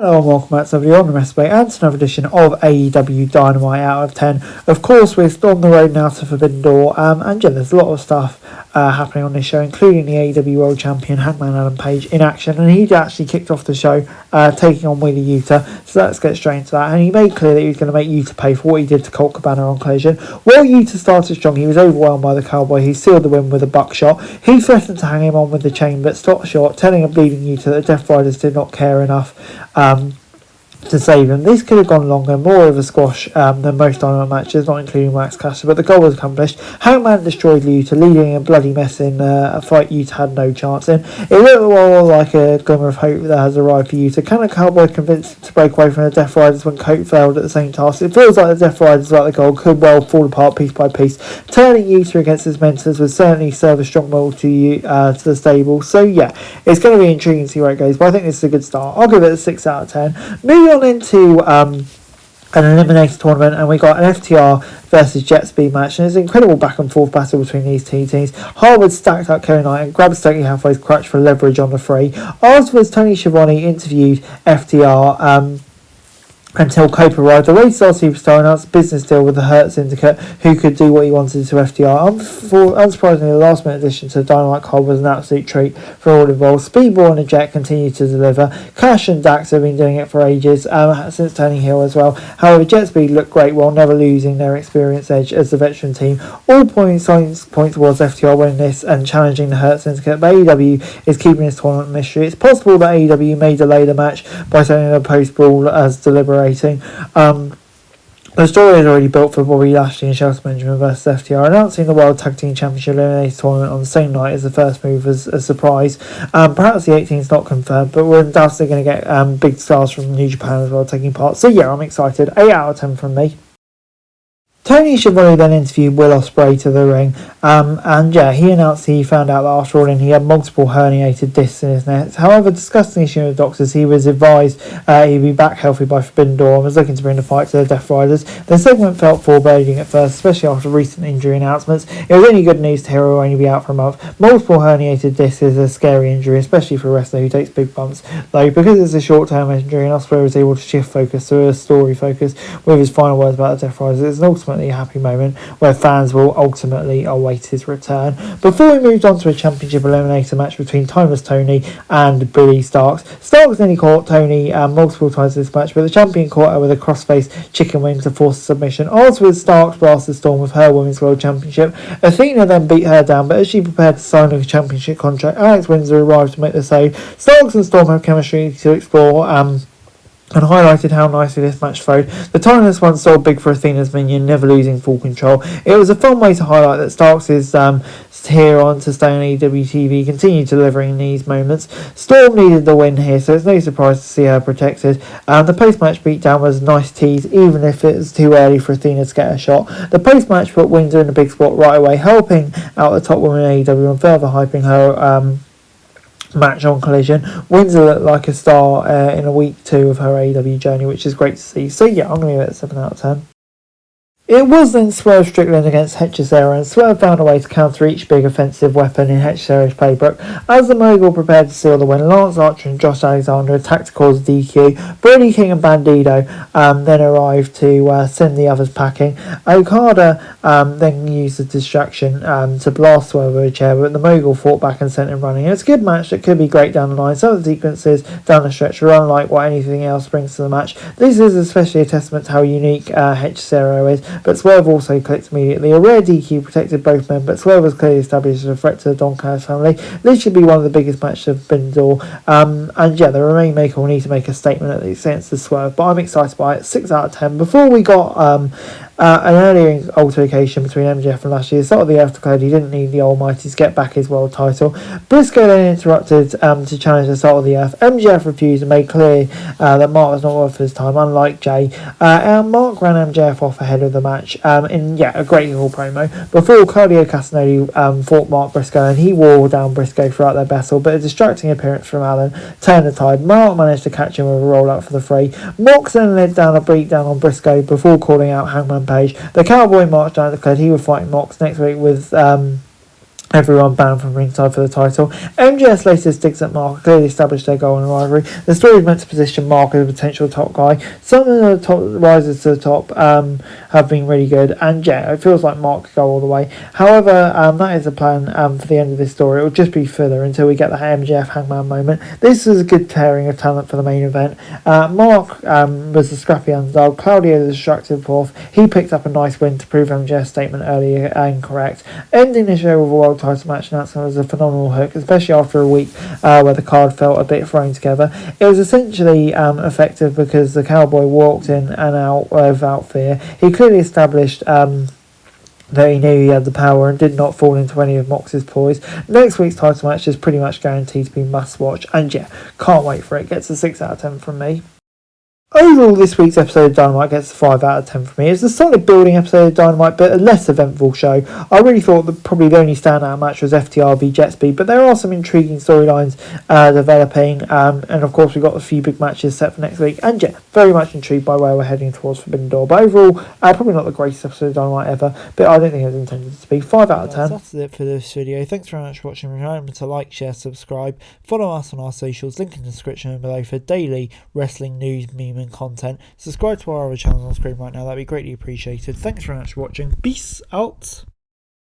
Hello and welcome back to everybody on the Wrestling and to another edition of AEW Dynamite Out of 10. Of course, we're still on the road now to Forbidden Door, and yeah, there's a lot of stuff happening on this show, including the AEW World Champion Hangman Adam Page in action, and he actually kicked off the show taking on Wheeler Yuta, so let's get straight into that. And he made clear that he was going to make Yuta pay for what he did to Colt Cabana on Collision. While Yuta started strong, he was overwhelmed by the Cowboy. He sealed the win with a buckshot. He threatened to hang him on with the chain, but stopped short, telling a bleeding Yuta that Death Riders did not care enough to save him. This could have gone longer, more of a squash than most Dynamite matches, not including Max Caster, but the goal was accomplished. Hangman destroyed Yuta, leaving a bloody mess in a fight Yuta had no chance in. It looked more like a glimmer of hope that has arrived for Yuta. Can a Cowboy convince him to break away from the Death Riders when Colt failed at the same task? It feels like the Death Riders, like the goal, could well fall apart piece by piece. Turning Yuta against his mentors would certainly serve a strong mold to the stable. So yeah, it's going to be intriguing to see where it goes, but I think this is a good start. I'll give it a 6 out of 10. Moving on into an eliminator tournament, and we got an FTR versus Jet Speed match, and it's an incredible back and forth battle between these two teams. Harwood stacked up Kevin Knight and grabbed Stokely Hathaway's crutch for leverage on the free. Afterwards, Tony Schiavone interviewed FTR until Cope arrived. The Rated Star Superstar announced a business deal with the Hurt Syndicate, who could do what he wanted to FTR. Unsurprisingly, the last minute addition to the Dynamite card was an absolute treat for all involved. Speedball and the Jet continue to deliver. Cash and Dax have been doing it for ages, since turning heel as well. However, Jet Speed looked great while never losing their experience edge as the veteran team. All signs point towards FTR winning this and challenging the Hurt Syndicate, but AEW is keeping this tournament mystery. It's possible that AEW may delay the match by sending a post-ball as deliberate. The story is already built for Bobby Lashley and Shelton Benjamin versus FTR. Announcing the World Tag Team Championship Eliminator Tournament on the same night as the first move was a surprise. Perhaps the 18th is not confirmed, but we're undoubtedly going to get big stars from New Japan as well taking part. So yeah, I'm excited. 8 out of 10 from me. Tony Schiavone then interviewed Will Ospreay to the ring, and yeah, he announced he found out that after all he had multiple herniated discs in his neck. However, discussing the issue with doctors, he was advised he'd be back healthy by Forbidden Door and was looking to bring the fight to the Death Riders. The segment felt foreboding at first, especially after recent injury announcements. It was only good news to hear he'll only be out for a month. Multiple herniated discs is a scary injury, especially for a wrestler who takes big bumps, though because it's a short-term injury and Ospreay was able to shift focus to a story focus with his final words about the Death Riders. It's an ultimately a happy moment where fans will ultimately await his return. Before we moved on to a championship eliminator match between Timeless Tony and Billy Starks. Starks nearly caught Tony multiple times in this match, but the champion caught her with a crossface chicken wing to force a submission. Afterwards, Starks blasted Storm with her Women's World Championship. Athena then beat her down, but as she prepared to sign a championship contract, Alex Windsor arrived to make the save. Starks and Storm have chemistry to explore, and highlighted how nicely this match flowed. The timeless one sold big for Athena's minion, never losing full control. It was a fun way to highlight that Starks is here on to stay on AEW TV, continue delivering these moments. Storm needed the win here, so it's no surprise to see her protected. The post-match beatdown was a nice tease, even if it was too early for Athena to get a shot. The post-match put Windsor in the big spot right away, helping out the top woman in AEW and further hyping her match on Collision. Windsor looked like a star in a week 2 of her AEW journey, which is great to see. So yeah, I'm going to give it a 7 out of 10. It was then Swerve Strickland against Hechicero, and Swerve found a way to counter each big offensive weapon in Hechicero's playbook. As the Mogul prepared to seal the win, Lance Archer and Josh Alexander attacked to cause DQ. Brody King and Bandido then arrived to send the others packing. Okada then used the distraction to blast Swerve with a chair, but the Mogul fought back and sent him running. It's a good match that could be great down the line. Some of the sequences down the stretch are unlike what anything else brings to the match. This is especially a testament to how unique Hechicero is, but Swerve also clicked immediately. A rare DQ protected both men, but Swerve was clearly established as a threat to the Don Callis family. This should be one of the biggest matches of Forbidden Door. And yeah, the Remain Maker will need to make a statement at the expense of Swerve, but I'm excited by it. 6 out of 10. Before we got an earlier altercation between MJF and Lashley, the Salt of the Earth declared he didn't need the Almighty to get back his world title. Briscoe then interrupted to challenge the Salt of the Earth. MJF refused and made clear that Mark was not worth his time, unlike Jay. Mark ran MJF off ahead of the match in a great little promo. Before Claudio Castagnoli fought Mark Briscoe, and he wore down Briscoe throughout their battle, but a distracting appearance from Allen turned the tide. Mark managed to catch him with a rollout for the free. Mox then led down a beatdown on Briscoe before calling out Hangman Page. The Cowboy marched down and declared he would fight Mox next week with everyone banned from ringside for the title. MJS later sticks at Mark, clearly established their goal in rivalry. The story is meant to position Mark as a potential top guy. Some of the top rises to the top have been really good, and yeah, it feels like Mark could go all the way. However, that is the plan for the end of this story. It will just be filler until we get the MJF Hangman moment. This was a good tearing of talent for the main event. Mark was the scrappy underdog, Claudio the destructive fourth. He picked up a nice win to prove MJF's statement earlier incorrect. Ending the show with a world title match announcement was a phenomenal hook, especially after a week where the card felt a bit thrown together. It was essentially effective because the Cowboy walked in and out without fear. He clearly established that he knew he had the power and did not fall into any of Mox's ploys. Next week's title match is pretty much guaranteed to be must watch, and yeah, can't wait for it. Gets a 6 out of 10 from me. Overall, this week's episode of Dynamite gets a 5 out of 10 for me. It's a solid building episode of Dynamite, but a less eventful show. I really thought that probably the only standout match was FTR v Jetspeed, but there are some intriguing storylines developing, and of course we've got a few big matches set for next week, and yeah, very much intrigued by where we're heading towards Forbidden Door. But overall, probably not the greatest episode of Dynamite ever, but I don't think it was intended to be. 5 out of 10. That's it for this video. Thanks very much for watching. Remember to like, share, subscribe, follow us on our socials, link in the description below for daily wrestling news, meme and content. Subscribe to our other channels on screen right now, that'd be greatly appreciated. Thanks very much for watching. Peace out.